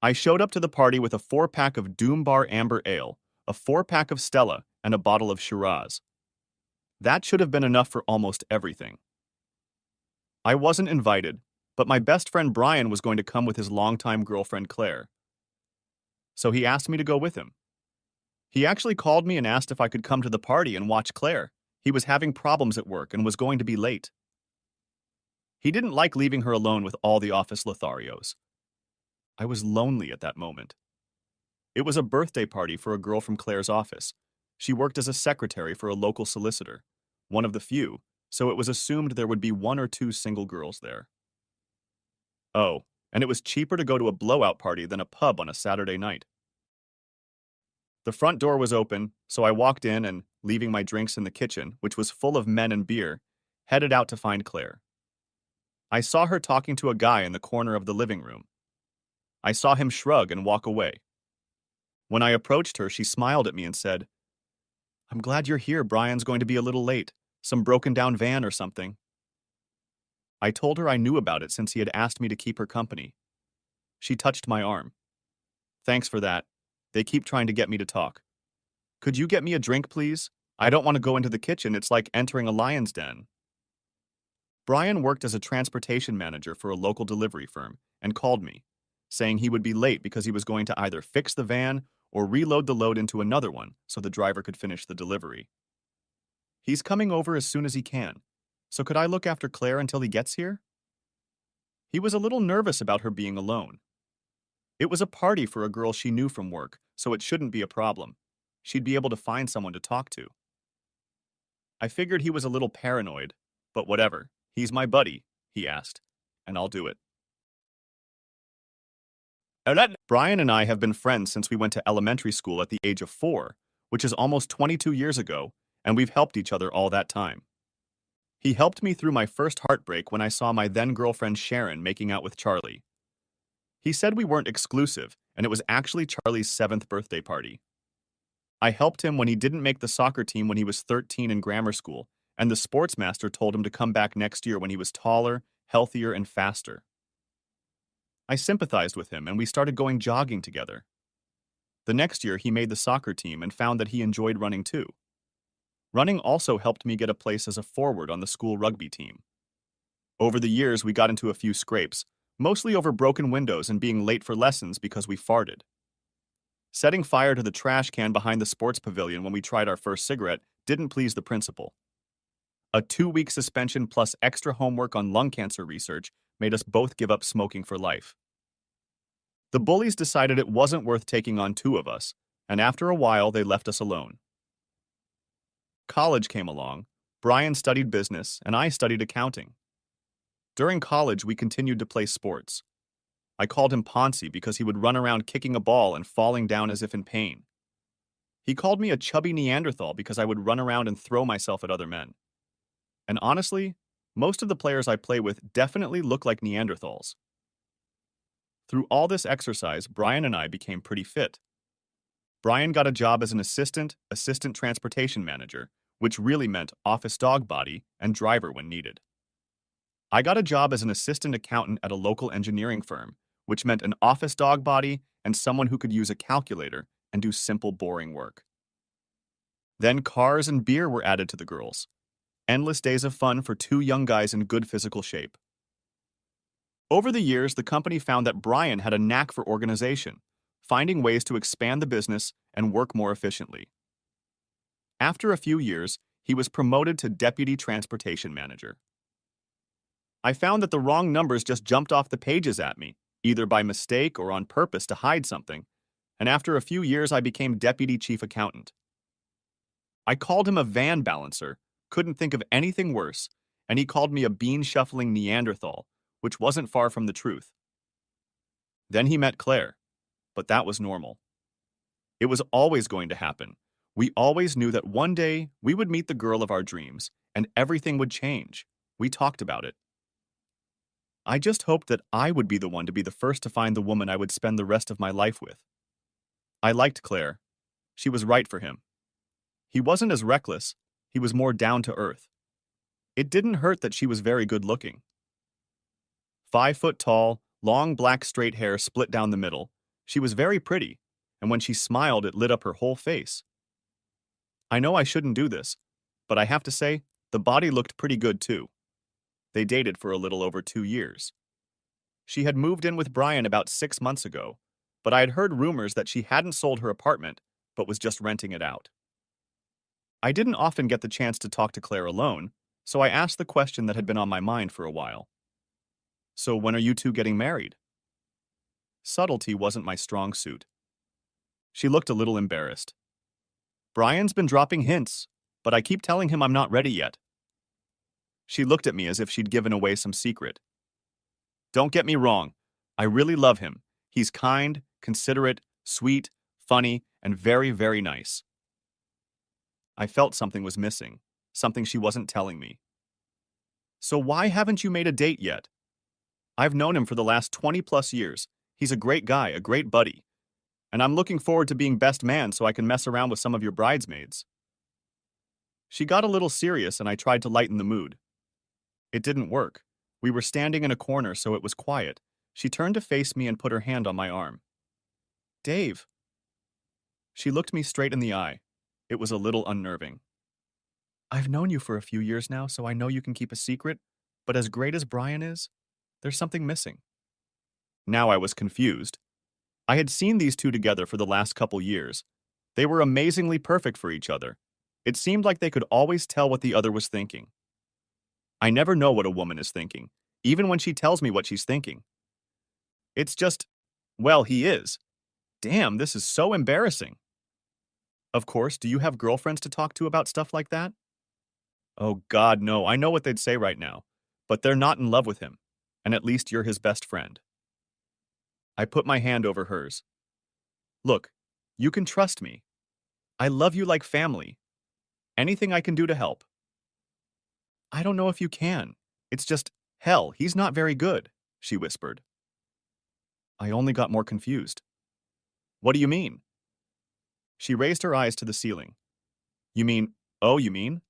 I showed up to the party with a 4-pack of Doom Bar Amber Ale, a 4-pack of Stella, and a bottle of Shiraz. That should have been enough for almost everything. I wasn't invited, but my best friend Brian was going to come with his longtime girlfriend Claire. So he asked me to go with him. He actually called me and asked if I could come to the party and watch Claire. He was having problems at work and was going to be late. He didn't like leaving her alone with all the office Lotharios. I was lonely at that moment. It was a birthday party for a girl from Claire's office. She worked as a secretary for a local solicitor, one of the few, so it was assumed there would be 1 or 2 single girls there. Oh, and it was cheaper to go to a blowout party than a pub on a Saturday night. The front door was open, so I walked in and, leaving my drinks in the kitchen, which was full of men and beer, headed out to find Claire. I saw her talking to a guy in the corner of the living room. I saw him shrug and walk away. When I approached her, she smiled at me and said, "I'm glad you're here. Brian's going to be a little late. Some broken down van or something." I told her I knew about it since he had asked me to keep her company. She touched my arm. "Thanks for that. They keep trying to get me to talk. Could you get me a drink, please? I don't want to go into the kitchen. It's like entering a lion's den." Brian worked as a transportation manager for a local delivery firm and called me, saying he would be late because he was going to either fix the van or reload the load into another one so the driver could finish the delivery. He's coming over as soon as he can, so could I look after Claire until he gets here? He was a little nervous about her being alone. It was a party for a girl she knew from work, so it shouldn't be a problem. She'd be able to find someone to talk to. I figured he was a little paranoid, but whatever. He's my buddy, he asked, and I'll do it. Brian and I have been friends since we went to elementary school at the age of 4, which is almost 22 years ago, and we've helped each other all that time. He helped me through my first heartbreak when I saw my then-girlfriend Sharon making out with Charlie. He said we weren't exclusive, and it was actually Charlie's 7th birthday party. I helped him when he didn't make the soccer team when he was 13 in grammar school, and the sports master told him to come back next year when he was taller, healthier, and faster. I sympathized with him, and we started going jogging together. The next year, he made the soccer team and found that he enjoyed running too. Running also helped me get a place as a forward on the school rugby team. Over the years, we got into a few scrapes, mostly over broken windows and being late for lessons because we farted. Setting fire to the trash can behind the sports pavilion when we tried our first cigarette didn't please the principal. A 2-week suspension plus extra homework on lung cancer research made us both give up smoking for life. The bullies decided it wasn't worth taking on 2 of us, and after a while they left us alone. College came along. Brian studied business, and I studied accounting. During college, we continued to play sports. I called him Ponzi because he would run around kicking a ball and falling down as if in pain. He called me a chubby Neanderthal because I would run around and throw myself at other men. And honestly, most of the players I play with definitely look like Neanderthals. Through all this exercise, Brian and I became pretty fit. Brian got a job as an assistant transportation manager, which really meant office dog body and driver when needed. I got a job as an assistant accountant at a local engineering firm, which meant an office dog body and someone who could use a calculator and do simple, boring work. Then cars and beer were added to the girls. Endless days of fun for 2 young guys in good physical shape. Over the years, the company found that Brian had a knack for organization, finding ways to expand the business and work more efficiently. After a few years, he was promoted to deputy transportation manager. I found that the wrong numbers just jumped off the pages at me, either by mistake or on purpose to hide something, and after a few years I became deputy chief accountant. I called him a van balancer, couldn't think of anything worse, and he called me a bean-shuffling Neanderthal, which wasn't far from the truth. Then he met Claire, but that was normal. It was always going to happen. We always knew that one day we would meet the girl of our dreams, and everything would change. We talked about it. I just hoped that I would be the one to be the first to find the woman I would spend the rest of my life with. I liked Claire. She was right for him. He wasn't as reckless. He was more down to earth. It didn't hurt that she was very good looking. 5 foot tall, long black straight hair split down the middle, She was very pretty, and when she smiled, it lit up her whole face. I know I shouldn't do this, but I have to say, the body looked pretty good too. They dated for a little over 2 years. She had moved in with Brian about 6 months ago, but I had heard rumors that she hadn't sold her apartment, but was just renting it out. I didn't often get the chance to talk to Claire alone, so I asked the question that had been on my mind for a while. So when are you two getting married? Subtlety wasn't my strong suit. She looked a little embarrassed. Brian's been dropping hints, but I keep telling him I'm not ready yet. She looked at me as if she'd given away some secret. Don't get me wrong, I really love him. He's kind, considerate, sweet, funny, and very, very nice. I felt something was missing, something she wasn't telling me. So why haven't you made a date yet? I've known him for the last 20 plus years. He's a great guy, a great buddy. And I'm looking forward to being best man so I can mess around with some of your bridesmaids. She got a little serious and I tried to lighten the mood. It didn't work. We were standing in a corner so it was quiet. She turned to face me and put her hand on my arm. Dave. She looked me straight in the eye. It was a little unnerving. I've known you for a few years now, so I know you can keep a secret, but as great as Brian is, there's something missing. Now I was confused. I had seen these two together for the last couple years. They were amazingly perfect for each other. It seemed like they could always tell what the other was thinking. I never know what a woman is thinking, even when she tells me what she's thinking. It's just, well, he is. Damn, this is so embarrassing. Of course, do you have girlfriends to talk to about stuff like that? Oh God, no, I know what they'd say right now. But they're not in love with him. And at least you're his best friend. I put my hand over hers. Look, you can trust me. I love you like family. Anything I can do to help. I don't know if you can. It's just, hell, he's not very good, she whispered. I only got more confused. What do you mean? She raised her eyes to the ceiling. You mean, oh, you mean?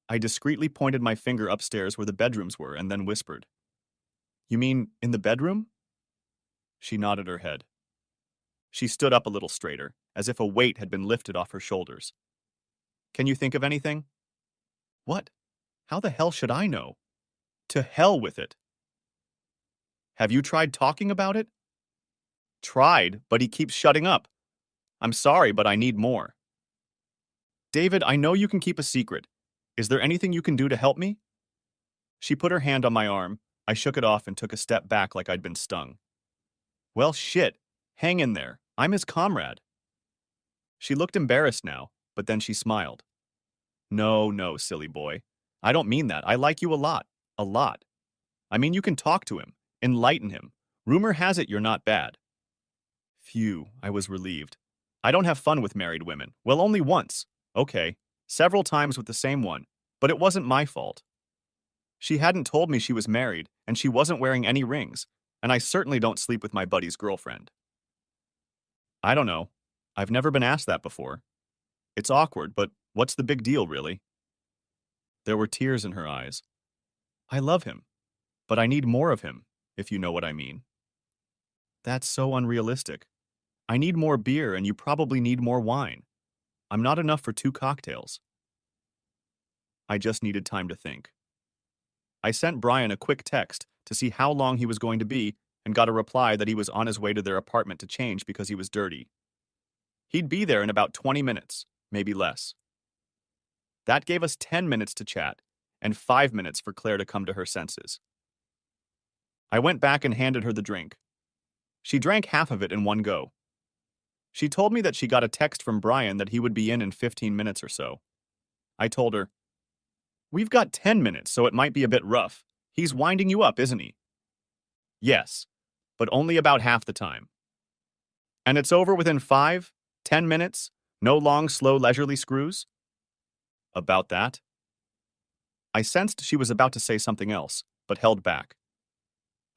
I discreetly pointed my finger upstairs where the bedrooms were and then whispered. You mean in the bedroom? She nodded her head. She stood up a little straighter, as if a weight had been lifted off her shoulders. Can you think of anything? What? How the hell should I know? To hell with it. Have you tried talking about it? Tried, but he keeps shutting up. I'm sorry, but I need more. David, I know you can keep a secret. Is there anything you can do to help me? She put her hand on my arm. I shook it off and took a step back like I'd been stung. Well, shit. Hang in there. I'm his comrade. She looked embarrassed now, but then she smiled. No, no, silly boy. I don't mean that. I like you a lot. A lot. I mean, you can talk to him. Enlighten him. Rumor has it you're not bad. Phew, I was relieved. I don't have fun with married women. Well, only once. Okay. Several times with the same one. But it wasn't my fault. She hadn't told me she was married, and she wasn't wearing any rings, and I certainly don't sleep with my buddy's girlfriend. I don't know. I've never been asked that before. It's awkward, but what's the big deal, really? There were tears in her eyes. I love him, but I need more of him, if you know what I mean. That's so unrealistic. I need more beer, and you probably need more wine. I'm not enough for 2 cocktails. I just needed time to think. I sent Brian a quick text to see how long he was going to be and got a reply that he was on his way to their apartment to change because he was dirty. He'd be there in about 20 minutes, maybe less. That gave us 10 minutes to chat and 5 minutes for Claire to come to her senses. I went back and handed her the drink. She drank half of it in one go. She told me that she got a text from Brian that he would be in 15 minutes or so. I told her, We've got 10 minutes, so it might be a bit rough. He's winding you up, isn't he? Yes, but only about half the time. And it's over within 5, 10 minutes? No long, slow, leisurely screws? About that? I sensed she was about to say something else, but held back.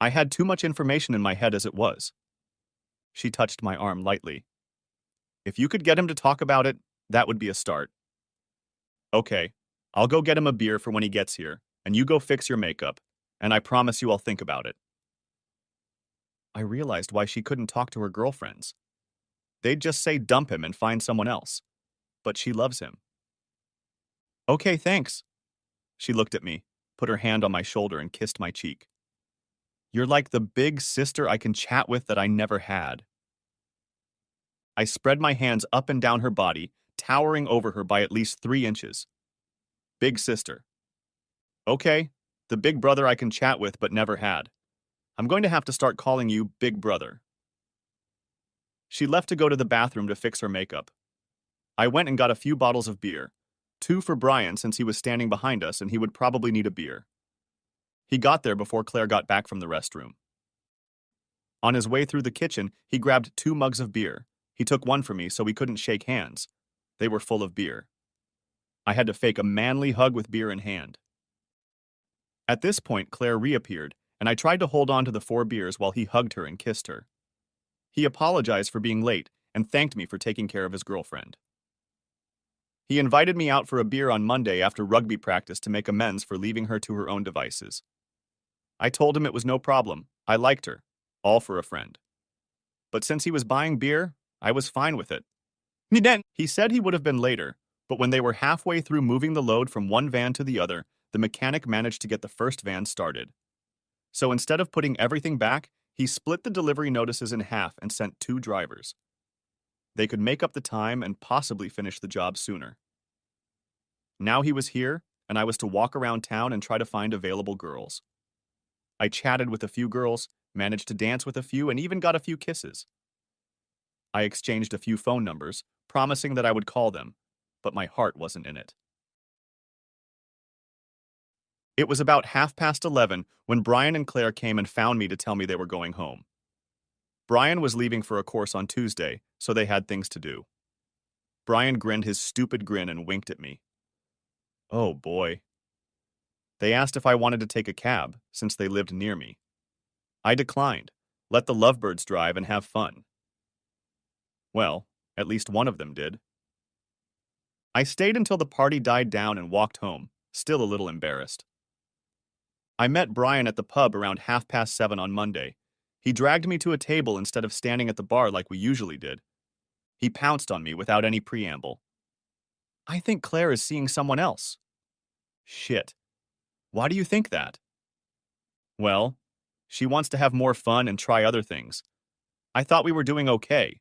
I had too much information in my head as it was. She touched my arm lightly. If you could get him to talk about it, that would be a start. Okay, I'll go get him a beer for when he gets here, and you go fix your makeup, and I promise you I'll think about it. I realized why she couldn't talk to her girlfriends. They'd just say dump him and find someone else. But she loves him. Okay, thanks. She looked at me, put her hand on my shoulder, and kissed my cheek. You're like the big sister I can chat with that I never had. I spread my hands up and down her body, towering over her by at least 3 inches. Big sister. Okay, the big brother I can chat with but never had. I'm going to have to start calling you Big Brother. She left to go to the bathroom to fix her makeup. I went and got a few bottles of beer. 2 for Brian since he was standing behind us and he would probably need a beer. He got there before Claire got back from the restroom. On his way through the kitchen, he grabbed 2 mugs of beer. He took one for me so we couldn't shake hands. They were full of beer. I had to fake a manly hug with beer in hand. At this point, Claire reappeared, and I tried to hold on to the 4 beers while he hugged her and kissed her. He apologized for being late and thanked me for taking care of his girlfriend. He invited me out for a beer on Monday after rugby practice to make amends for leaving her to her own devices. I told him it was no problem. I liked her. All for a friend. But since he was buying beer, I was fine with it. He said he would have been later, but when they were halfway through moving the load from one van to the other, the mechanic managed to get the first van started. So instead of putting everything back, he split the delivery notices in half and sent 2 drivers. They could make up the time and possibly finish the job sooner. Now he was here, and I was to walk around town and try to find available girls. I chatted with a few girls, managed to dance with a few, and even got a few kisses. I exchanged a few phone numbers, promising that I would call them, but my heart wasn't in it. It was about 11:30 when Brian and Claire came and found me to tell me they were going home. Brian was leaving for a course on Tuesday, so they had things to do. Brian grinned his stupid grin and winked at me. Oh boy. They asked if I wanted to take a cab, since they lived near me. I declined. Let the lovebirds drive and have fun. Well, at least one of them did. I stayed until the party died down and walked home, still a little embarrassed. I met Brian at the pub around 7:30 on Monday. He dragged me to a table instead of standing at the bar like we usually did. He pounced on me without any preamble. I think Claire is seeing someone else. Shit. Why do you think that? Well, she wants to have more fun and try other things. I thought we were doing okay.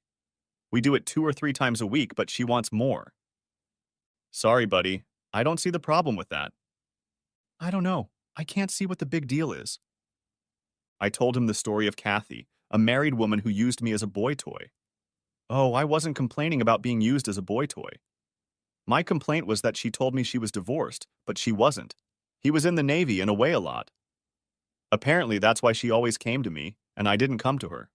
We do it 2 or 3 times a week, but she wants more. Sorry, buddy. I don't see the problem with that. I don't know. I can't see what the big deal is. I told him the story of Kathy, a married woman who used me as a boy toy. Oh, I wasn't complaining about being used as a boy toy. My complaint was that she told me she was divorced, but she wasn't. He was in the Navy and away a lot. Apparently, that's why she always came to me, and I didn't come to her.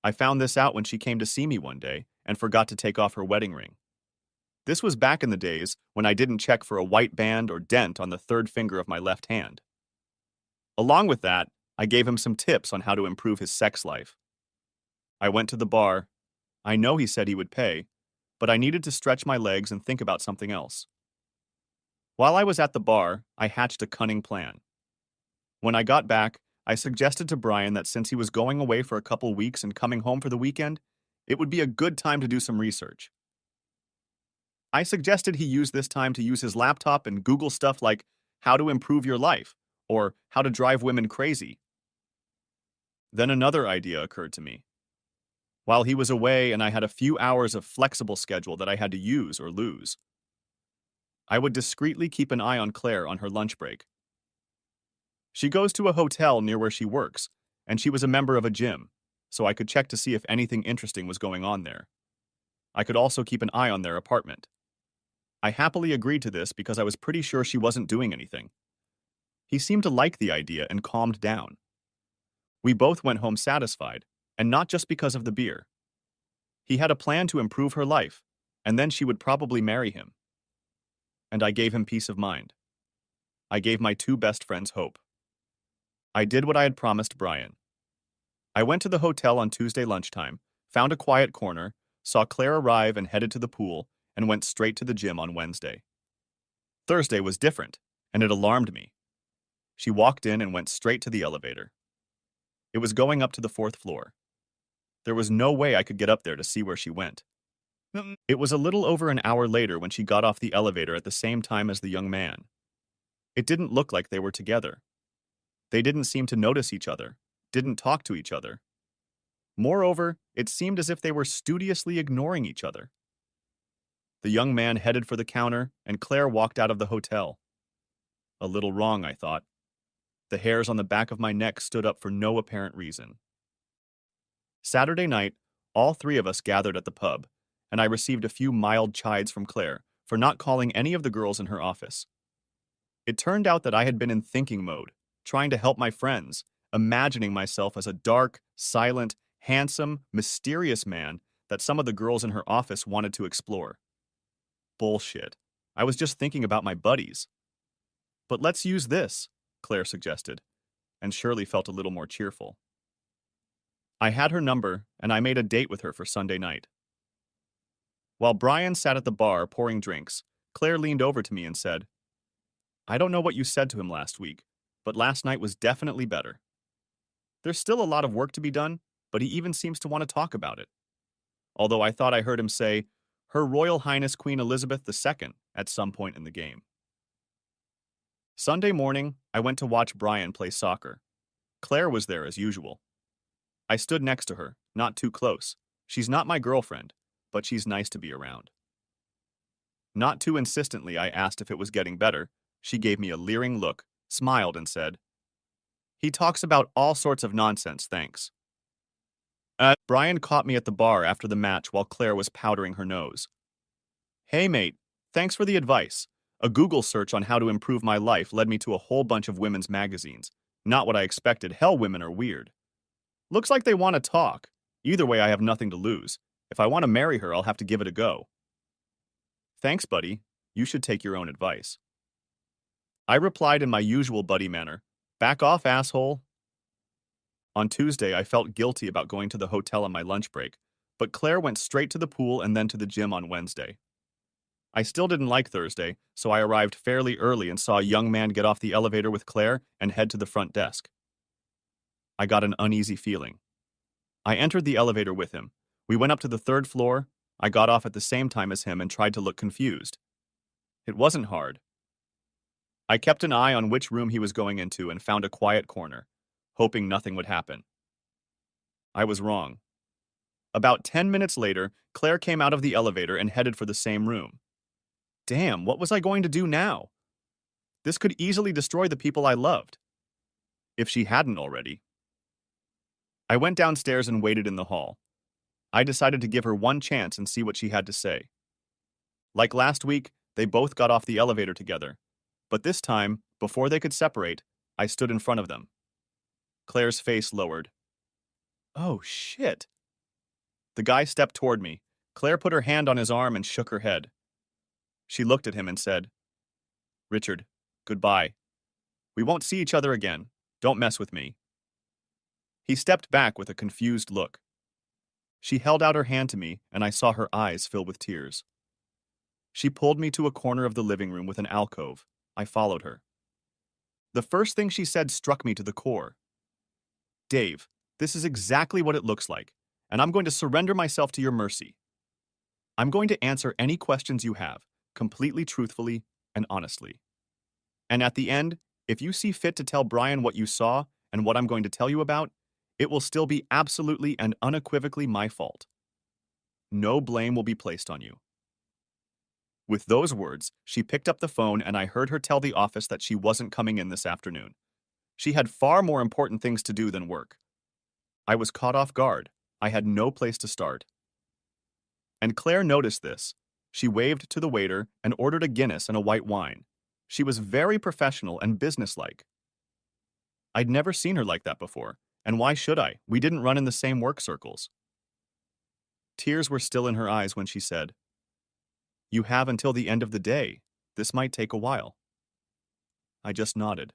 I found this out when she came to see me one day and forgot to take off her wedding ring. This was back in the days when I didn't check for a white band or dent on the 3rd finger of my left hand. Along with that, I gave him some tips on how to improve his sex life. I went to the bar. I know he said he would pay, but I needed to stretch my legs and think about something else. While I was at the bar, I hatched a cunning plan. When I got back, I suggested to Brian that since he was going away for a couple weeks and coming home for the weekend, it would be a good time to do some research. I suggested he use this time to use his laptop and Google stuff like how to improve your life or how to drive women crazy. Then another idea occurred to me. While he was away and I had a few hours of flexible schedule that I had to use or lose, I would discreetly keep an eye on Claire on her lunch break. She goes to a hotel near where she works, and she was a member of a gym, so I could check to see if anything interesting was going on there. I could also keep an eye on their apartment. I happily agreed to this because I was pretty sure she wasn't doing anything. He seemed to like the idea and calmed down. We both went home satisfied, and not just because of the beer. He had a plan to improve her life, and then she would probably marry him. And I gave him peace of mind. I gave my 2 best friends hope. I did what I had promised Brian. I went to the hotel on Tuesday lunchtime, found a quiet corner, saw Claire arrive and headed to the pool, and went straight to the gym on Wednesday. Thursday was different, and it alarmed me. She walked in and went straight to the elevator. It was going up to the fourth floor. There was no way I could get up there to see where she went. It was a little over an hour later when she got off the elevator at the same time as the young man. It didn't look like they were together. They didn't seem to notice each other, didn't talk to each other. Moreover, it seemed as if they were studiously ignoring each other. The young man headed for the counter, and Claire walked out of the hotel. A little wrong, I thought. The hairs on the back of my neck stood up for no apparent reason. Saturday night, all three of us gathered at the pub, and I received a few mild chides from Claire for not calling any of the girls in her office. It turned out that I had been in thinking mode, trying to help my friends, imagining myself as a dark, silent, handsome, mysterious man that some of the girls in her office wanted to explore. Bullshit. I was just thinking about my buddies. But let's use this, Claire suggested, and Shirley felt a little more cheerful. I had her number, and I made a date with her for Sunday night. While Brian sat at the bar pouring drinks, Claire leaned over to me and said, "I don't know what you said to him last week, but last night was definitely better. There's still a lot of work to be done, but he even seems to want to talk about it. Although I thought I heard him say, Her Royal Highness Queen Elizabeth II at some point in the game." Sunday morning, I went to watch Brian play soccer. Claire was there as usual. I stood next to her, not too close. She's not my girlfriend, but she's nice to be around. Not too insistently, I asked if it was getting better. She gave me a leering look, smiled, and said, "He talks about all sorts of nonsense, thanks." Brian caught me at the bar after the match while Claire was powdering her nose. "Hey, mate, thanks for the advice. A Google search on how to improve my life led me to a whole bunch of women's magazines. Not what I expected. Hell, women are weird. Looks like they want to talk. Either way, I have nothing to lose. If I want to marry her, I'll have to give it a go." "Thanks, buddy. You should take your own advice." I replied in my usual buddy manner, "Back off, asshole." On Tuesday, I felt guilty about going to the hotel on my lunch break, but Claire went straight to the pool and then to the gym on Wednesday. I still didn't like Thursday, so I arrived fairly early and saw a young man get off the elevator with Claire and head to the front desk. I got an uneasy feeling. I entered the elevator with him. We went up to the third floor. I got off at the same time as him and tried to look confused. It wasn't hard. I kept an eye on which room he was going into and found a quiet corner, hoping nothing would happen. I was wrong. About 10 minutes later, Claire came out of the elevator and headed for the same room. Damn, what was I going to do now? This could easily destroy the people I loved, if she hadn't already. I went downstairs and waited in the hall. I decided to give her one chance and see what she had to say. Like last week, they both got off the elevator together, but this time, before they could separate, I stood in front of them. Claire's face lowered. "Oh, shit." The guy stepped toward me. Claire put her hand on his arm and shook her head. She looked at him and said, "Richard, goodbye. We won't see each other again. Don't mess with me." He stepped back with a confused look. She held out her hand to me, and I saw her eyes fill with tears. She pulled me to a corner of the living room with an alcove. I followed her. The first thing she said struck me to the core. "Dave, this is exactly what it looks like, and I'm going to surrender myself to your mercy. I'm going to answer any questions you have, completely truthfully and honestly. And at the end, if you see fit to tell Brian what you saw and what I'm going to tell you about, it will still be absolutely and unequivocally my fault. No blame will be placed on you." With those words, she picked up the phone and I heard her tell the office that she wasn't coming in this afternoon. She had far more important things to do than work. I was caught off guard. I had no place to start. And Claire noticed this. She waved to the waiter and ordered a Guinness and a white wine. She was very professional and businesslike. I'd never seen her like that before, and why should I? We didn't run in the same work circles. Tears were still in her eyes when she said, "You have until the end of the day. This might take a while." I just nodded.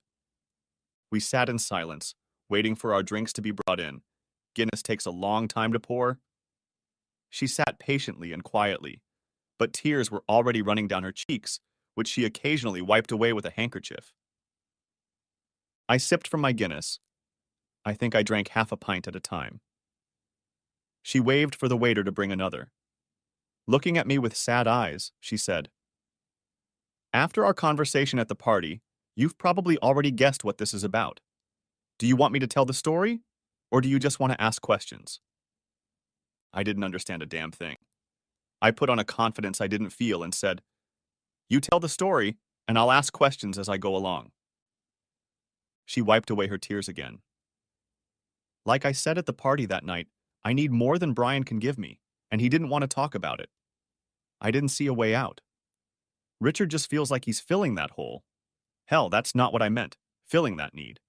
We sat in silence, waiting for our drinks to be brought in. Guinness takes a long time to pour. She sat patiently and quietly, but tears were already running down her cheeks, which she occasionally wiped away with a handkerchief. I sipped from my Guinness. I think I drank half a pint at a time. She waved for the waiter to bring another. Looking at me with sad eyes, she said, "After our conversation at the party, you've probably already guessed what this is about. Do you want me to tell the story? Or do you just want to ask questions?" I didn't understand a damn thing. I put on a confidence I didn't feel and said, "You tell the story, and I'll ask questions as I go along." She wiped away her tears again. Like I said at the party that night, I need more than Brian can give me, and he didn't want to talk about it. I didn't see a way out. Richard just feels like he's filling that hole. Hell, that's not what I meant, filling that need.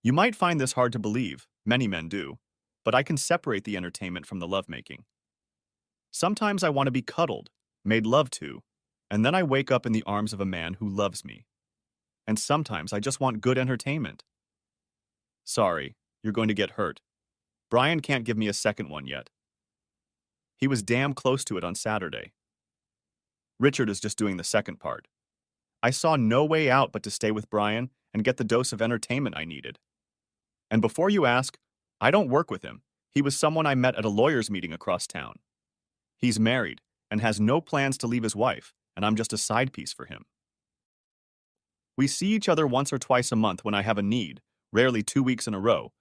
You might find this hard to believe, many men do, but I can separate the entertainment from the lovemaking. Sometimes I want to be cuddled, made love to, and then I wake up in the arms of a man who loves me. And sometimes I just want good entertainment. Sorry, you're going to get hurt. Brian can't give me a second one yet. He was damn close to it on Saturday. Richard is just doing the second part. I saw no way out but to stay with Brian and get the dose of entertainment I needed. And before you ask, I don't work with him. He was someone I met at a lawyer's meeting across town. He's married and has no plans to leave his wife, and I'm just a side piece for him. We see each other once or twice a month when I have a need, rarely 2 weeks in a row,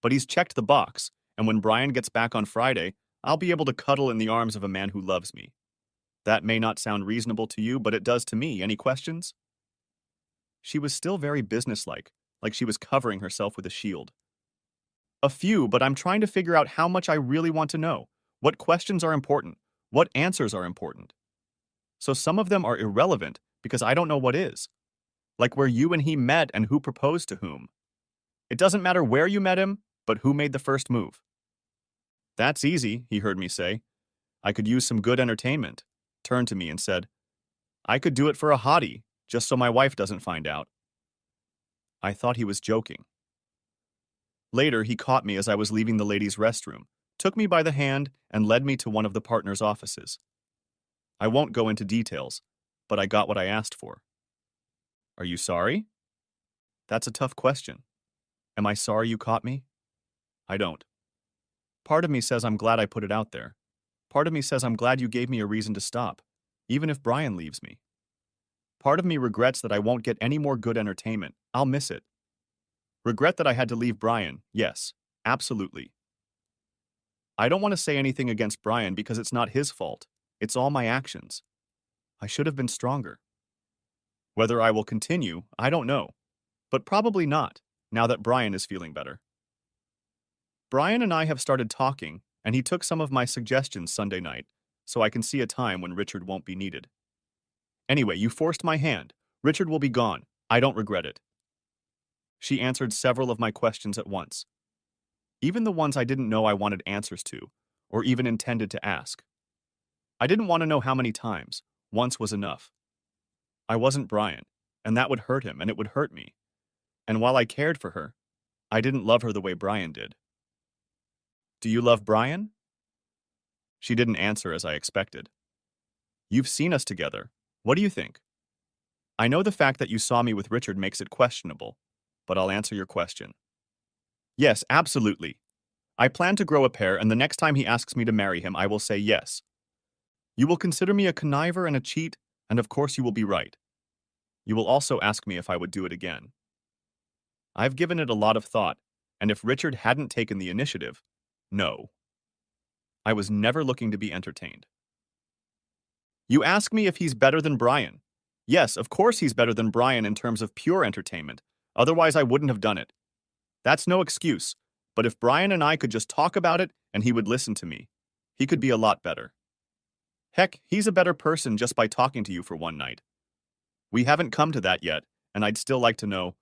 but he's checked the box, and when Brian gets back on Friday, I'll be able to cuddle in the arms of a man who loves me. That may not sound reasonable to you, but it does to me. Any questions? She was still very businesslike, like she was covering herself with a shield. A few, but I'm trying to figure out how much I really want to know. What questions are important? What answers are important? So some of them are irrelevant because I don't know what is. Like where you and he met and who proposed to whom. It doesn't matter where you met him, but who made the first move. That's easy, he heard me say. I could use some good entertainment. Turned to me and said, I could do it for a hottie, just so my wife doesn't find out. I thought he was joking. Later, he caught me as I was leaving the ladies' restroom, took me by the hand, and led me to one of the partners' offices. I won't go into details, but I got what I asked for. Are you sorry? That's a tough question. Am I sorry you caught me? I don't. Part of me says I'm glad I put it out there. Part of me says I'm glad you gave me a reason to stop, even if Brian leaves me. Part of me regrets that I won't get any more good entertainment. I'll miss it. Regret that I had to leave Brian, yes, absolutely. I don't want to say anything against Brian because it's not his fault. It's all my actions. I should have been stronger. Whether I will continue, I don't know. But probably not, now that Brian is feeling better. Brian and I have started talking, and he took some of my suggestions Sunday night, so I can see a time when Richard won't be needed. Anyway, you forced my hand. Richard will be gone. I don't regret it. She answered several of my questions at once, even the ones I didn't know I wanted answers to, or even intended to ask. I didn't want to know how many times. Once was enough. I wasn't Brian, and that would hurt him, and it would hurt me. And while I cared for her, I didn't love her the way Brian did. Do you love Brian? She didn't answer as I expected. You've seen us together. What do you think? I know the fact that you saw me with Richard makes it questionable, but I'll answer your question. Yes, absolutely. I plan to grow a pair, and the next time he asks me to marry him, I will say yes. You will consider me a conniver and a cheat, and of course you will be right. You will also ask me if I would do it again. I've given it a lot of thought, and if Richard hadn't taken the initiative, no. I was never looking to be entertained. You ask me if he's better than Brian. Yes, of course he's better than Brian in terms of pure entertainment. Otherwise, I wouldn't have done it. That's no excuse, but if Brian and I could just talk about it and he would listen to me, he could be a lot better. Heck, he's a better person just by talking to you for one night. We haven't come to that yet, and I'd still like to know,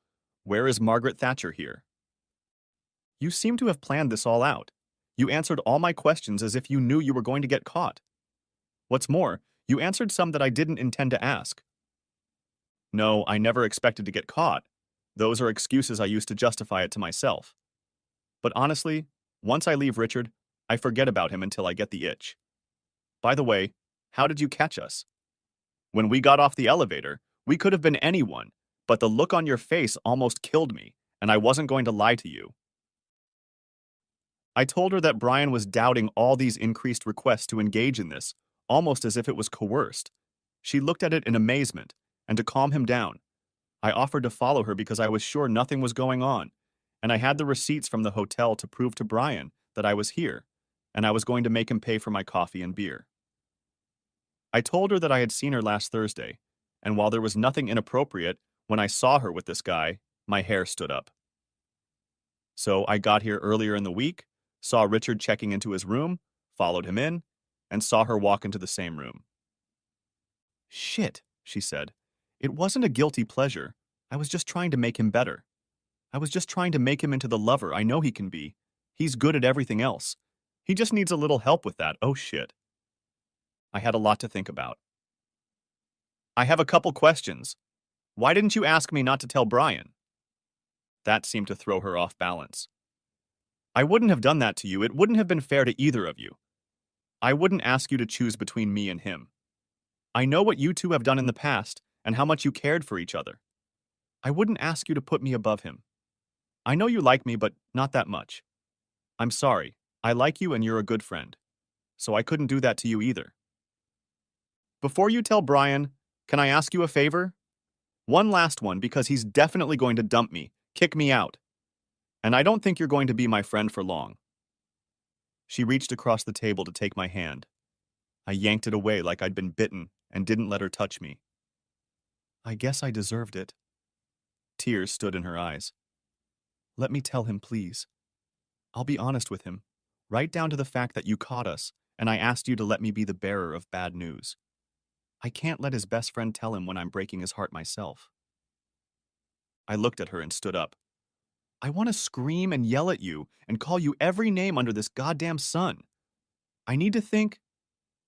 where is Margaret Thatcher here? You seem to have planned this all out. You answered all my questions as if you knew you were going to get caught. What's more, you answered some that I didn't intend to ask. No, I never expected to get caught. Those are excuses I used to justify it to myself. But honestly, once I leave Richard, I forget about him until I get the itch. By the way, how did you catch us? When we got off the elevator, we could have been anyone, but the look on your face almost killed me, and I wasn't going to lie to you. I told her that Brian was doubting all these increased requests to engage in this, almost as if it was coerced. She looked at it in amazement, and to calm him down, I offered to follow her because I was sure nothing was going on, and I had the receipts from the hotel to prove to Brian that I was here, and I was going to make him pay for my coffee and beer. I told her that I had seen her last Thursday, and while there was nothing inappropriate, when I saw her with this guy, my hair stood up. So I got here earlier in the week, saw Richard checking into his room, followed him in, and saw her walk into the same room. Shit, she said. It wasn't a guilty pleasure. I was just trying to make him better. I was just trying to make him into the lover I know he can be. He's good at everything else. He just needs a little help with that. Oh shit. I had a lot to think about. I have a couple questions. Why didn't you ask me not to tell Brian? That seemed to throw her off balance. I wouldn't have done that to you. It wouldn't have been fair to either of you. I wouldn't ask you to choose between me and him. I know what you two have done in the past and how much you cared for each other. I wouldn't ask you to put me above him. I know you like me, but not that much. I'm sorry. I like you and you're a good friend. So I couldn't do that to you either. Before you tell Brian, can I ask you a favor? One last one, because he's definitely going to dump me, kick me out. And I don't think you're going to be my friend for long. She reached across the table to take my hand. I yanked it away like I'd been bitten and didn't let her touch me. I guess I deserved it. Tears stood in her eyes. Let me tell him, please. I'll be honest with him, right down to the fact that you caught us, and I asked you to let me be the bearer of bad news. I can't let his best friend tell him when I'm breaking his heart myself. I looked at her and stood up. I want to scream and yell at you and call you every name under this goddamn sun. I need to think,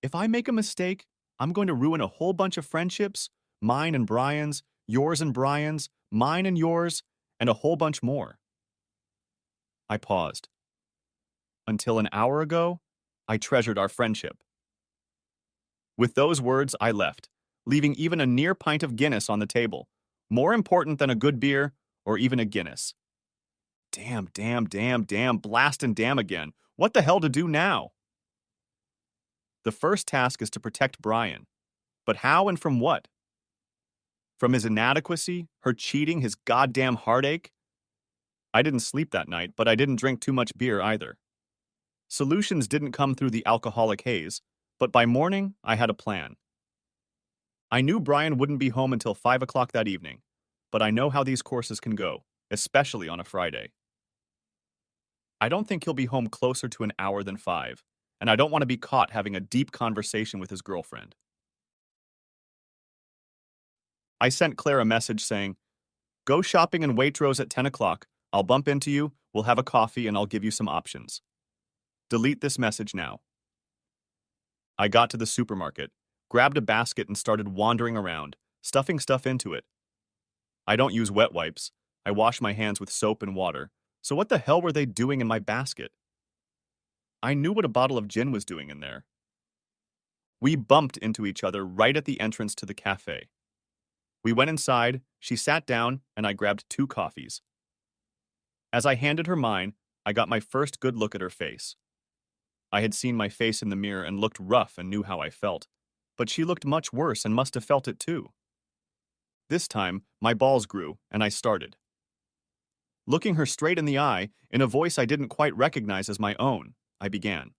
if I make a mistake, I'm going to ruin a whole bunch of friendships, mine and Brian's, yours and Brian's, mine and yours, and a whole bunch more. I paused. Until an hour ago, I treasured our friendship. With those words, I left, leaving even a near pint of Guinness on the table, more important than a good beer or even a Guinness. Damn, blast and damn again. What the hell to do now? The first task is to protect Brian. But how and from what? From his inadequacy, her cheating, his goddamn heartache? I didn't sleep that night, but I didn't drink too much beer either. Solutions didn't come through the alcoholic haze, but by morning, I had a plan. I knew Brian wouldn't be home until 5 o'clock that evening, but I know how these courses can go, especially on a Friday. I don't think he'll be home closer to an hour than 5, and I don't want to be caught having a deep conversation with his girlfriend. I sent Claire a message saying, go shopping in Waitrose at 10 o'clock. I'll bump into you, we'll have a coffee, and I'll give you some options. Delete this message now. I got to the supermarket, grabbed a basket and started wandering around, stuffing stuff into it. I don't use wet wipes. I wash my hands with soap and water. So what the hell were they doing in my basket? I knew what a bottle of gin was doing in there. We bumped into each other right at the entrance to the cafe. We went inside, she sat down, and I grabbed 2 coffees. As I handed her mine, I got my first good look at her face. I had seen my face in the mirror and looked rough and knew how I felt, but she looked much worse and must have felt it too. This time, my balls grew, and I started. Looking her straight in the eye, in a voice I didn't quite recognize as my own, I began.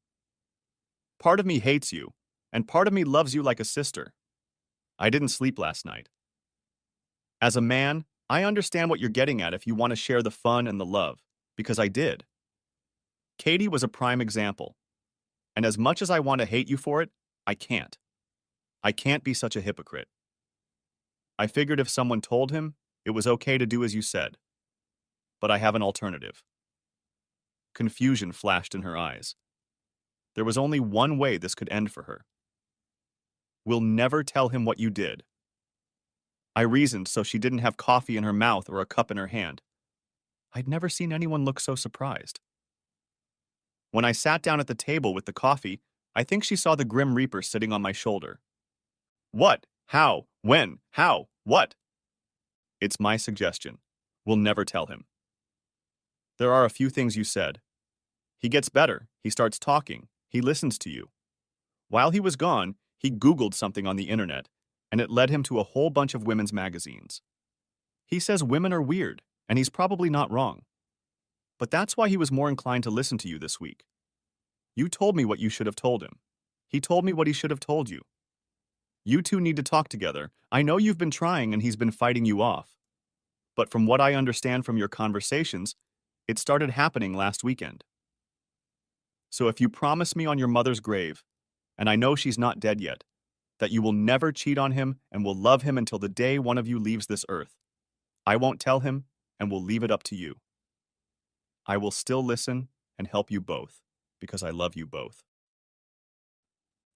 Part of me hates you, and part of me loves you like a sister. I didn't sleep last night. As a man, I understand what you're getting at if you want to share the fun and the love, because I did. Katie was a prime example. And as much as I want to hate you for it, I can't. I can't be such a hypocrite. I figured if someone told him, it was okay to do as you said. But I have an alternative. Confusion flashed in her eyes. There was only one way this could end for her. We'll never tell him what you did. I reasoned so she didn't have coffee in her mouth or a cup in her hand. I'd never seen anyone look so surprised. When I sat down at the table with the coffee, I think she saw the Grim Reaper sitting on my shoulder. What? How? When? How? What? It's my suggestion. We'll never tell him. There are a few things you said. He gets better. He starts talking. He listens to you. While he was gone, he Googled something on the internet, and it led him to a whole bunch of women's magazines. He says women are weird, and he's probably not wrong. But that's why he was more inclined to listen to you this week. You told me what you should have told him. He told me what he should have told you. You two need to talk together. I know you've been trying and he's been fighting you off. But from what I understand from your conversations, it started happening last weekend. So if you promise me on your mother's grave, and I know she's not dead yet, that you will never cheat on him and will love him until the day one of you leaves this earth, I won't tell him and will leave it up to you. I will still listen and help you both, because I love you both.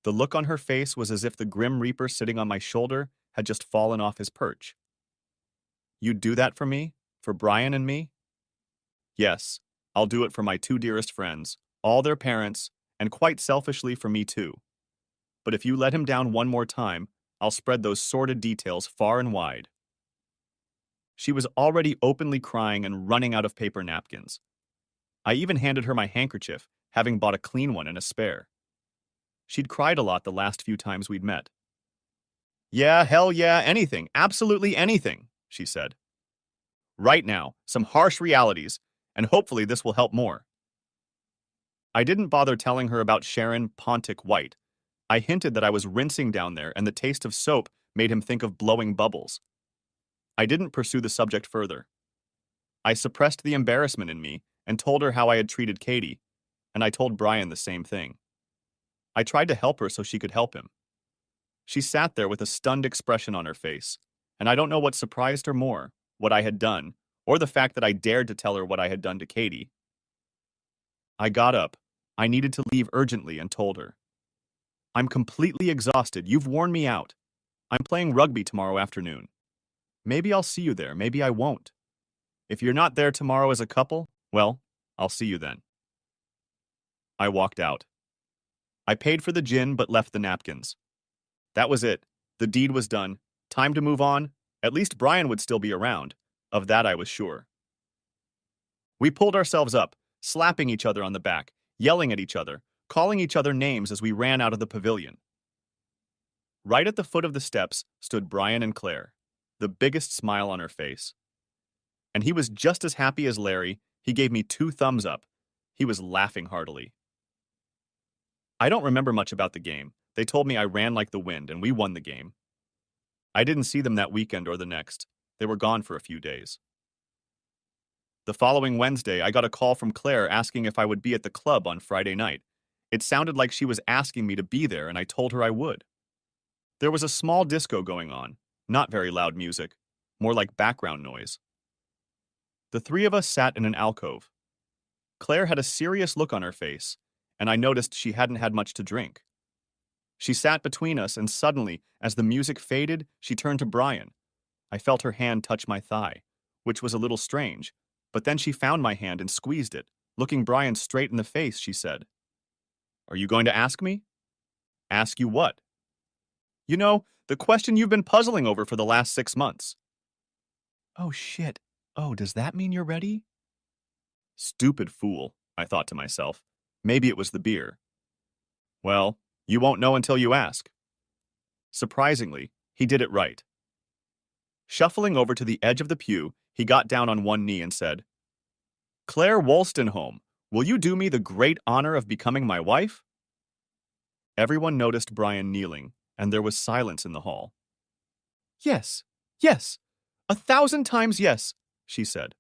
The look on her face was as if the Grim Reaper sitting on my shoulder had just fallen off his perch. You'd do that for me? For Brian and me? Yes, I'll do it for my two dearest friends, all their parents, and quite selfishly for me too. But if you let him down one more time, I'll spread those sordid details far and wide. She was already openly crying and running out of paper napkins. I even handed her my handkerchief, having bought a clean one and a spare. She'd cried a lot the last few times we'd met. Yeah, hell yeah, anything, absolutely anything, she said. Right now, some harsh realities, and hopefully this will help more. I didn't bother telling her about Sharon Pontic White. I hinted that I was rinsing down there and the taste of soap made him think of blowing bubbles. I didn't pursue the subject further. I suppressed the embarrassment in me and told her how I had treated Katie, and I told Brian the same thing. I tried to help her so she could help him. She sat there with a stunned expression on her face, and I don't know what surprised her more, what I had done, or the fact that I dared to tell her what I had done to Katie. I got up. I needed to leave urgently and told her. I'm completely exhausted. You've worn me out. I'm playing rugby tomorrow afternoon. Maybe I'll see you there. Maybe I won't. If you're not there tomorrow as a couple, well, I'll see you then. I walked out. I paid for the gin but left the napkins. That was it. The deed was done. Time to move on. At least Brian would still be around. Of that I was sure. We pulled ourselves up, slapping each other on the back, yelling at each other, calling each other names as we ran out of the pavilion. Right at the foot of the steps stood Brian and Claire, the biggest smile on her face. And he was just as happy as Larry. He gave me 2 thumbs up. He was laughing heartily. I don't remember much about the game. They told me I ran like the wind and we won the game. I didn't see them that weekend or the next. They were gone for a few days. The following Wednesday, I got a call from Claire asking if I would be at the club on Friday night. It sounded like she was asking me to be there, and I told her I would. There was a small disco going on, not very loud music, more like background noise. The 3 of us sat in an alcove. Claire had a serious look on her face, and I noticed she hadn't had much to drink. She sat between us, and suddenly, as the music faded, she turned to Brian. I felt her hand touch my thigh, which was a little strange, but then she found my hand and squeezed it. Looking Brian straight in the face, she said, "Are you going to ask me?" "Ask you what?" "You know, the question you've been puzzling over for the last 6 months." "Oh, shit. Oh, does that mean you're ready?" Stupid fool, I thought to myself. Maybe it was the beer. Well, you won't know until you ask. Surprisingly, he did it right. Shuffling over to the edge of the pew, he got down on one knee and said, "Claire Wolstenholme, will you do me the great honor of becoming my wife?" Everyone noticed Brian kneeling, and there was silence in the hall. "Yes, yes, 1,000 times yes," she said.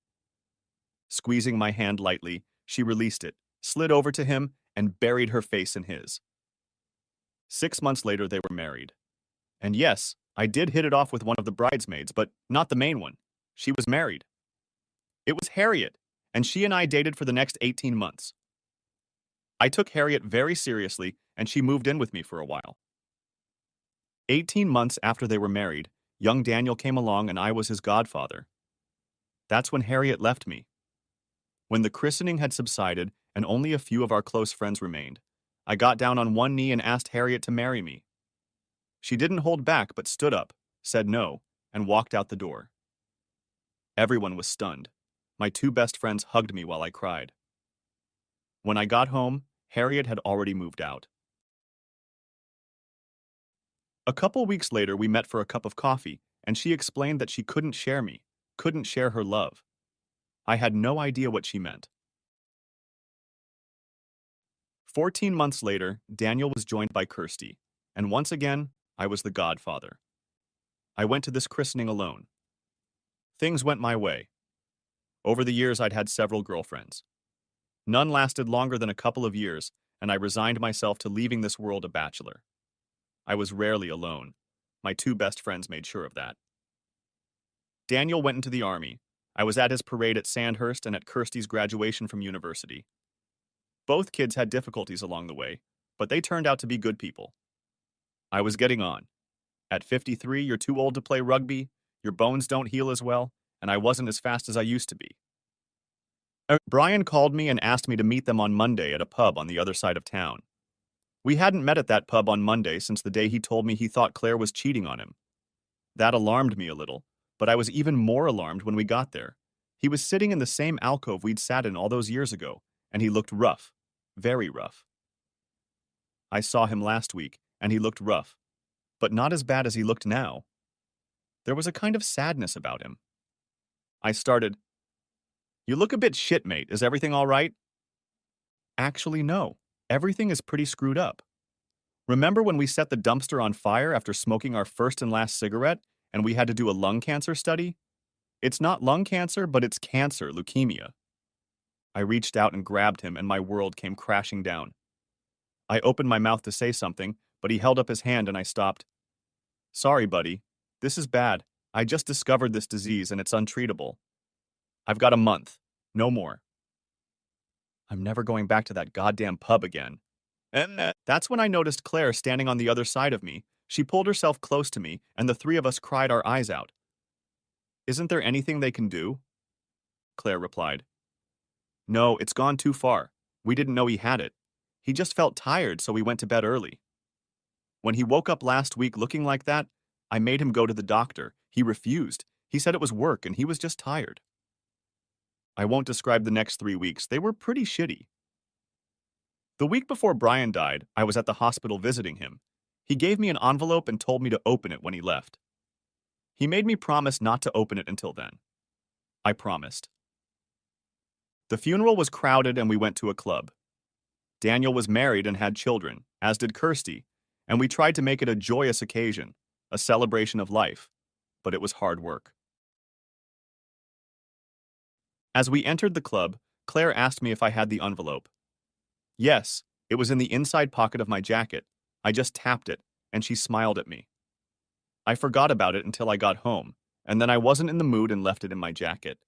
Squeezing my hand lightly, she released it, slid over to him, and buried her face in his. 6 months later, they were married. And yes, I did hit it off with one of the bridesmaids, but not the main one. She was married. It was Harriet, and she and I dated for the next 18 months. I took Harriet very seriously, and she moved in with me for a while. 18 months after they were married, young Daniel came along and I was his godfather. That's when Harriet left me. When the christening had subsided and only a few of our close friends remained, I got down on one knee and asked Harriet to marry me. She didn't hold back but stood up, said no, and walked out the door. Everyone was stunned. My two best friends hugged me while I cried. When I got home, Harriet had already moved out. A couple weeks later, we met for a cup of coffee, and she explained that she couldn't share me, couldn't share her love. I had no idea what she meant. 14 months later, Daniel was joined by Kirsty, and once again, I was the godfather. I went to this christening alone. Things went my way. Over the years, I'd had several girlfriends. None lasted longer than a couple of years, and I resigned myself to leaving this world a bachelor. I was rarely alone. My two best friends made sure of that. Daniel went into the army. I was at his parade at Sandhurst and at Kirsty's graduation from university. Both kids had difficulties along the way, but they turned out to be good people. I was getting on. At 53, you're too old to play rugby, your bones don't heal as well, and I wasn't as fast as I used to be. Brian called me and asked me to meet them on Monday at a pub on the other side of town. We hadn't met at that pub on Monday since the day he told me he thought Claire was cheating on him. That alarmed me a little, but I was even more alarmed when we got there. He was sitting in the same alcove we'd sat in all those years ago, and he looked rough, very rough. I saw him last week, and he looked rough, but not as bad as he looked now. There was a kind of sadness about him. I started, "You look a bit shit, mate. Is everything all right?" Actually, no. Everything is pretty screwed up. Remember when we set the dumpster on fire after smoking our first and last cigarette, and we had to do a lung cancer study? It's not lung cancer, but it's cancer, leukemia. I reached out and grabbed him, and my world came crashing down. I opened my mouth to say something, but he held up his hand and I stopped. "Sorry, buddy. This is bad. I just discovered this disease and it's untreatable. I've got a month. No more. I'm never going back to that goddamn pub again." And that's when I noticed Claire standing on the other side of me. She pulled herself close to me, and the three of us cried our eyes out. "Isn't there anything they can do?" Claire replied. "No, it's gone too far. We didn't know he had it. He just felt tired, so we went to bed early. When he woke up last week looking like that, I made him go to the doctor. He refused. He said it was work and he was just tired." I won't describe the next 3 weeks. They were pretty shitty. The week before Brian died, I was at the hospital visiting him. He gave me an envelope and told me to open it when he left. He made me promise not to open it until then. I promised. The funeral was crowded and we went to a club. Daniel was married and had children, as did Kirsty, and we tried to make it a joyous occasion, a celebration of life, but it was hard work. As we entered the club, Claire asked me if I had the envelope. Yes, it was in the inside pocket of my jacket. I just tapped it, and she smiled at me. I forgot about it until I got home, and then I wasn't in the mood and left it in my jacket.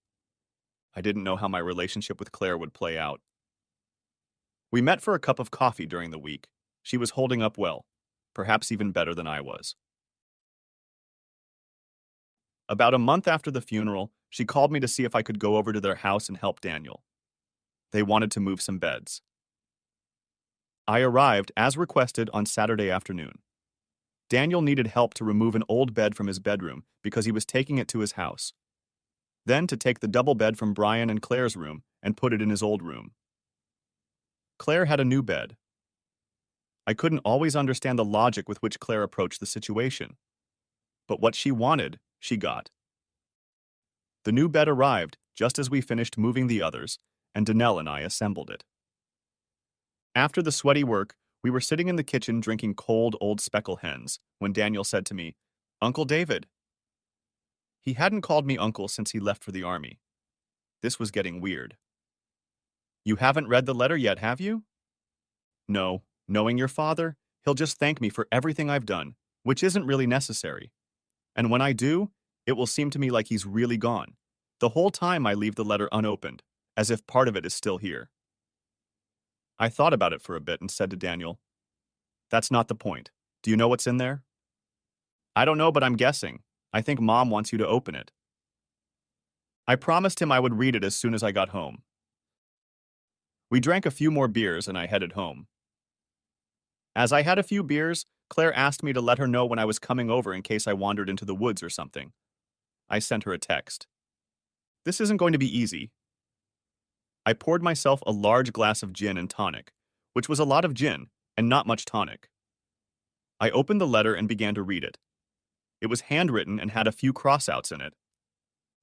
I didn't know how my relationship with Claire would play out. We met for a cup of coffee during the week. She was holding up well, perhaps even better than I was. About a month after the funeral, she called me to see if I could go over to their house and help Daniel. They wanted to move some beds. I arrived, as requested, on Saturday afternoon. Daniel needed help to remove an old bed from his bedroom because he was taking it to his house. Then to take the double bed from Brian and Claire's room and put it in his old room. Claire had a new bed. I couldn't always understand the logic with which Claire approached the situation. But what she wanted, she got. The new bed arrived just as we finished moving the others, and Danelle and I assembled it. After the sweaty work, we were sitting in the kitchen drinking cold old speckle hens when Daniel said to me, "Uncle David." He hadn't called me uncle since he left for the army. This was getting weird. "You haven't read the letter yet, have you?" "No. Knowing your father, he'll just thank me for everything I've done, which isn't really necessary. And when I do, it will seem to me like he's really gone. The whole time I leave the letter unopened, as if part of it is still here." I thought about it for a bit and said to Daniel, "That's not the point. Do you know what's in there?" "I don't know, but I'm guessing. I think Mom wants you to open it." I promised him I would read it as soon as I got home. We drank a few more beers and I headed home. As I had a few beers, Claire asked me to let her know when I was coming over in case I wandered into the woods or something. I sent her a text. "This isn't going to be easy. I poured myself a large glass of gin and tonic, which was a lot of gin and not much tonic. I opened the letter and began to read it. It was handwritten and had a few crossouts in it.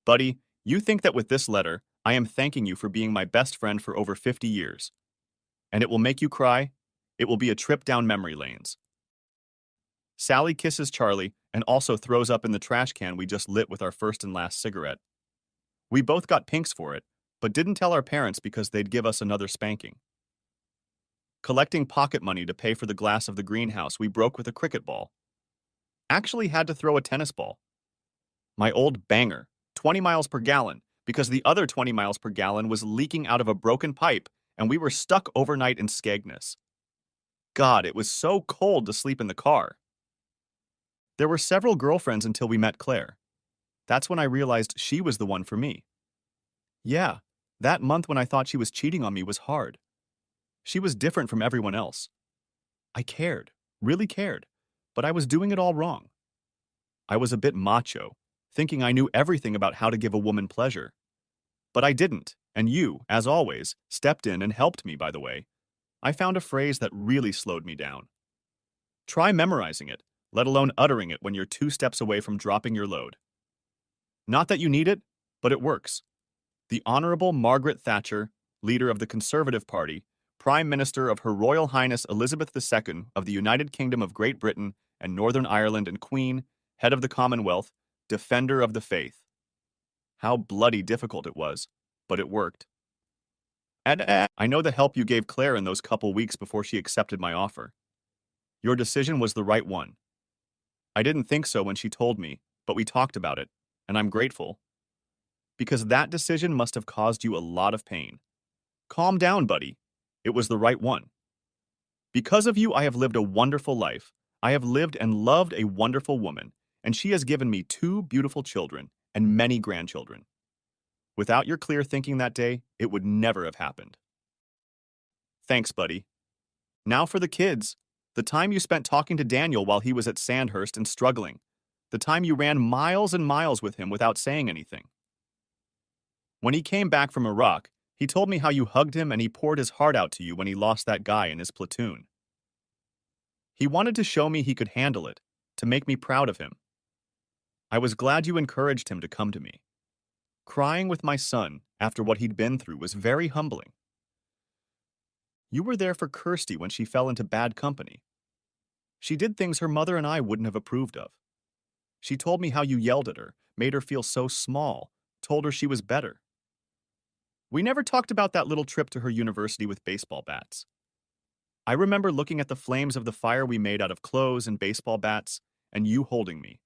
Buddy, you think that with this letter, I am thanking you for being my best friend for over 50 years. And it will make you cry? It will be a trip down memory lanes. Sally kisses Charlie and also throws up in the trash can we just lit with our first and last cigarette. We both got pinks for it, but didn't tell our parents because they'd give us another spanking. Collecting pocket money to pay for the glass of the greenhouse we broke with a cricket ball. Actually had to throw a tennis ball. My old banger, 20 miles per gallon, because the other 20 miles per gallon was leaking out of a broken pipe and we were stuck overnight in Skegness. God, it was so cold to sleep in the car. There were several girlfriends until we met Claire. That's when I realized she was the one for me. Yeah, that month when I thought she was cheating on me was hard. She was different from everyone else. I cared, really cared, but I was doing it all wrong. I was a bit macho, thinking I knew everything about how to give a woman pleasure. But I didn't, and you, as always, stepped in and helped me, by the way. I found a phrase that really slowed me down. Try memorizing it, let alone uttering it when you're 2 steps away from dropping your load. Not that you need it, but it works. The Honorable Margaret Thatcher, leader of the Conservative Party, Prime Minister of Her Royal Highness Elizabeth II of the United Kingdom of Great Britain and Northern Ireland and Queen, head of the Commonwealth, defender of the faith. How bloody difficult it was, but it worked. And I know the help you gave Claire in those couple weeks before she accepted my offer. Your decision was the right one. I didn't think so when she told me, but we talked about it, and I'm grateful. Because that decision must have caused you a lot of pain. Calm down, buddy. It was the right one. Because of you, I have lived a wonderful life. I have lived and loved a wonderful woman, and she has given me 2 beautiful children and many grandchildren. Without your clear thinking that day, it would never have happened. Thanks, buddy. Now for the kids. The time you spent talking to Daniel while he was at Sandhurst and struggling. The time you ran miles and miles with him without saying anything. When he came back from Iraq, he told me how you hugged him and he poured his heart out to you when he lost that guy in his platoon. He wanted to show me he could handle it, to make me proud of him. I was glad you encouraged him to come to me. Crying with my son after what he'd been through was very humbling. You were there for Kirsty when she fell into bad company. She did things her mother and I wouldn't have approved of. She told me how you yelled at her, made her feel so small, told her she was better. We never talked about that little trip to her university with baseball bats. I remember looking at the flames of the fire we made out of clothes and baseball bats, and you holding me.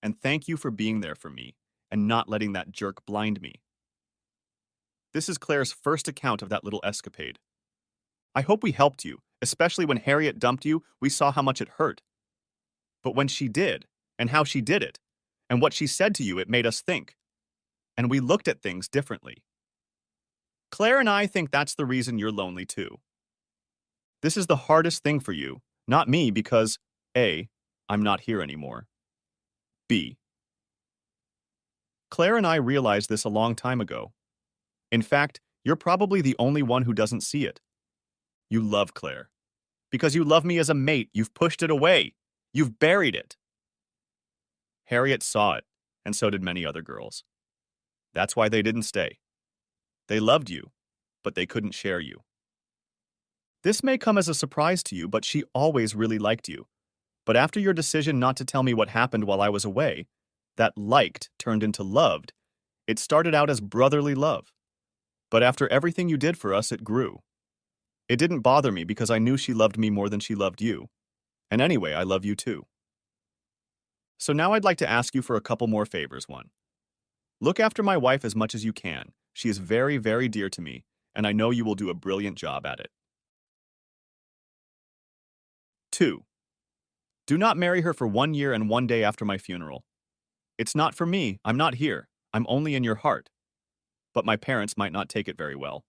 And thank you for being there for me, and not letting that jerk blind me. This is Claire's first account of that little escapade. I hope we helped you, especially when Harriet dumped you, we saw how much it hurt. But when she did, and how she did it, and what she said to you, it made us think. And we looked at things differently. Claire and I think that's the reason you're lonely too. This is the hardest thing for you, not me, because A, I'm not here anymore. B, Claire and I realized this a long time ago. In fact, you're probably the only one who doesn't see it. You love Claire. Because you love me as a mate, you've pushed it away. You've buried it. Harriet saw it, and so did many other girls. That's why they didn't stay. They loved you, but they couldn't share you. This may come as a surprise to you, but she always really liked you. But after your decision not to tell me what happened while I was away, that liked turned into loved. It started out as brotherly love. But after everything you did for us, it grew. It didn't bother me because I knew she loved me more than she loved you. And anyway, I love you too. So now I'd like to ask you for a couple more favors. 1. Look after my wife as much as you can. She is very, very dear to me, and I know you will do a brilliant job at it. 2. Do not marry her for 1 year and 1 day after my funeral. It's not for me. I'm not here. I'm only in your heart. But my parents might not take it very well.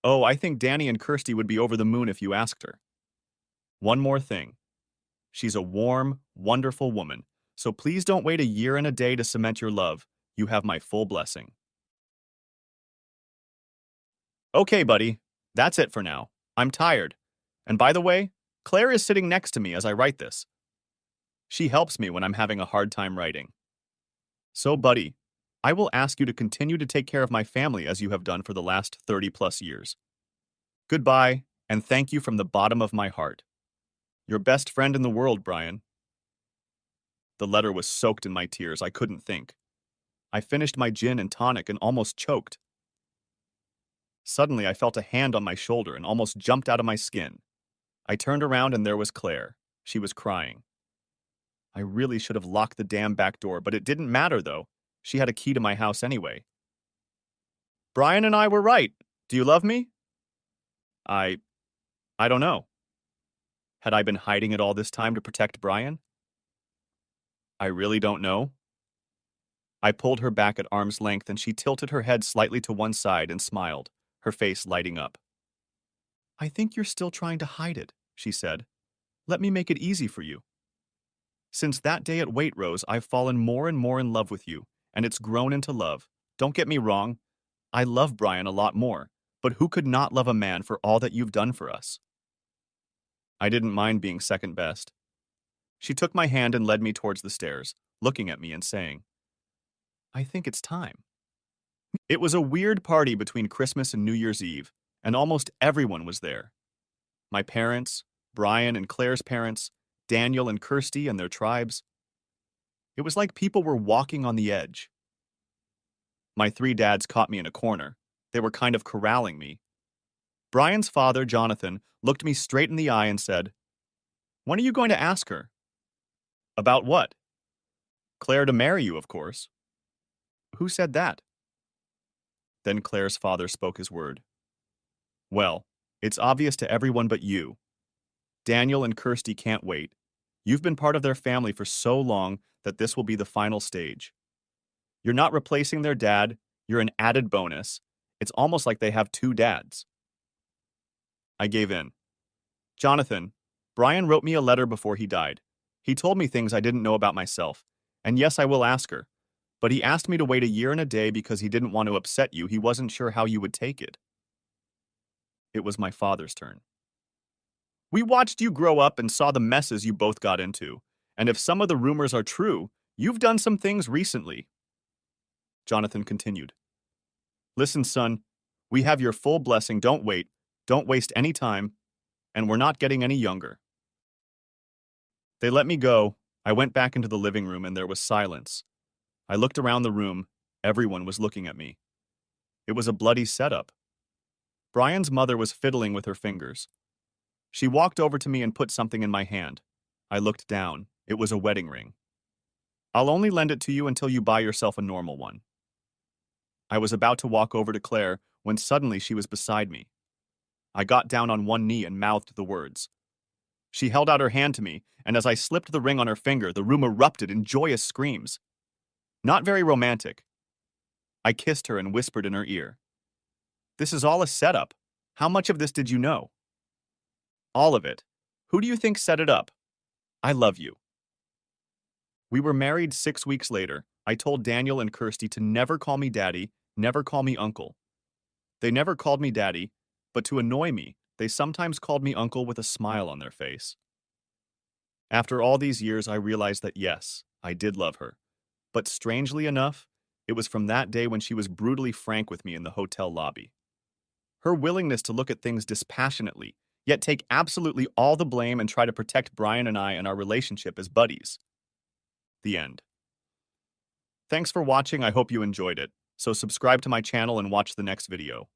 Oh, I think Danny and Kirsty would be over the moon if you asked her. One more thing. She's a warm, wonderful woman, so please don't wait a year and a day to cement your love. You have my full blessing. Okay, buddy. That's it for now. I'm tired. And by the way, Claire is sitting next to me as I write this. She helps me when I'm having a hard time writing. So, buddy, I will ask you to continue to take care of my family as you have done for the last 30 plus years. Goodbye, and thank you from the bottom of my heart. Your best friend in the world, Brian. The letter was soaked in my tears. I couldn't think. I finished my gin and tonic and almost choked. Suddenly, I felt a hand on my shoulder and almost jumped out of my skin. I turned around and there was Claire. She was crying. I really should have locked the damn back door, but it didn't matter, though. She had a key to my house anyway. Brian and I were right. Do you love me? I don't know. Had I been hiding it all this time to protect Brian? I really don't know. I pulled her back at arm's length and she tilted her head slightly to one side and smiled, her face lighting up. I think you're still trying to hide it, she said. Let me make it easy for you. Since that day at Waitrose, I've fallen more and more in love with you, and it's grown into love. Don't get me wrong, I love Brian a lot more, but who could not love a man for all that you've done for us? I didn't mind being second best. She took my hand and led me towards the stairs, looking at me and saying, I think it's time. It was a weird party between Christmas and New Year's Eve, and almost everyone was there. My parents, Brian and Claire's parents, Daniel and Kirsty and their tribes. It was like people were walking on the edge. My three dads caught me in a corner. They were kind of corralling me. Brian's father, Jonathan, looked me straight in the eye and said, When are you going to ask her? About what? Claire to marry you, of course. Who said that? Then Claire's father spoke his word. Well, it's obvious to everyone but you. Daniel and Kirsty can't wait. You've been part of their family for so long that this will be the final stage. You're not replacing their dad, you're an added bonus. It's almost like they have two dads. I gave in. Jonathan, Brian wrote me a letter before he died. He told me things I didn't know about myself. And yes, I will ask her. But he asked me to wait a year and a day because he didn't want to upset you. He wasn't sure how you would take it. It was my father's turn. We watched you grow up and saw the messes you both got into. And if some of the rumors are true, you've done some things recently. Jonathan continued. Listen, son, we have your full blessing. Don't wait. Don't waste any time. And we're not getting any younger. They let me go. I went back into the living room and there was silence. I looked around the room. Everyone was looking at me. It was a bloody setup. Brian's mother was fiddling with her fingers. She walked over to me and put something in my hand. I looked down. It was a wedding ring. I'll only lend it to you until you buy yourself a normal one. I was about to walk over to Claire when suddenly she was beside me. I got down on one knee and mouthed the words. She held out her hand to me, and as I slipped the ring on her finger, the room erupted in joyous screams. Not very romantic. I kissed her and whispered in her ear. This is all a setup. How much of this did you know? All of it. Who do you think set it up? I love you. We were married 6 weeks later. I told Daniel and Kirsty to never call me daddy, never call me uncle. They never called me daddy, but to annoy me, they sometimes called me uncle with a smile on their face. After all these years, I realized that yes, I did love her. But strangely enough, it was from that day when she was brutally frank with me in the hotel lobby. Her willingness to look at things dispassionately, yet take absolutely all the blame and try to protect Brian and I and our relationship as buddies. The end. Thanks for watching. I hope you enjoyed it. So subscribe to my channel and watch the next video.